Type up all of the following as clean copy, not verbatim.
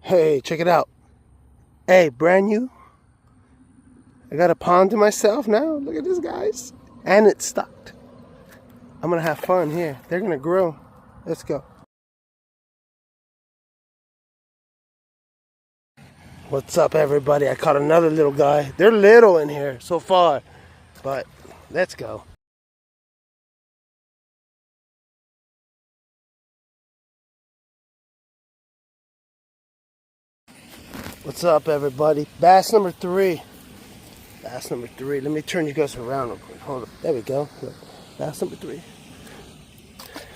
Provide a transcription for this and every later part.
Hey, check it out. Hey, brand new. I got a pond to myself now. Look at this, guys. And it's stocked. I'm going to have fun here. They're going to grow. Let's go. What's up, everybody? I caught another little guy. They're little in here so far. But let's go. What's up, everybody? Bass number 3. Bass number 3. Let me turn you guys around real quick. Hold on. There we go. Look. Bass number 3.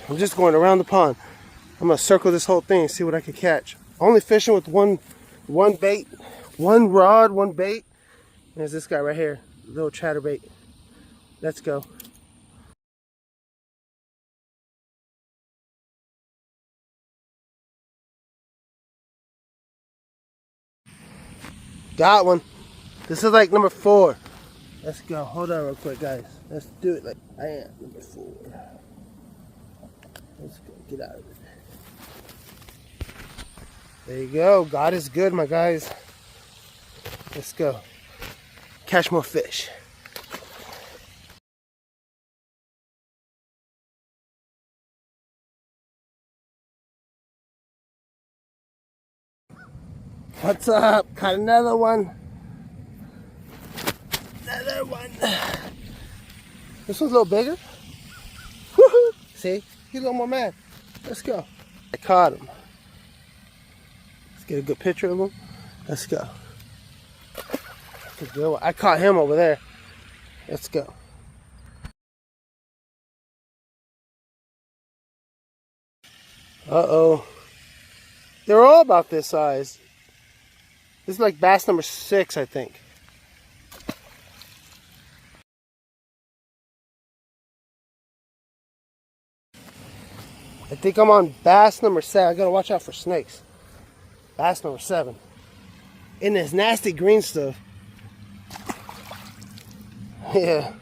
I'm just going around the pond. I'm going to circle this whole thing and see what I can catch. Only fishing with one bait, one rod, one bait. And there's this guy right here. Little chatterbait. Let's go. Got one. This is like number 4. Let's go. Hold on real quick, guys. Let's do it like I am. Number 4. Let's go. Get out of it. There you go. God is good, my guys. Let's go. Catch more fish. What's up? Caught another one. Another one. This one's a little bigger. Woohoo! See? He's a little more mad. Let's go. I caught him. Let's get a good picture of him. Let's go. That's a good one. I caught him over there. Let's go. Uh-oh. They're all about this size. This is like bass number 6, I think. I think I'm on bass number 7. I gotta watch out for snakes. Bass number 7. In this nasty green stuff. Yeah.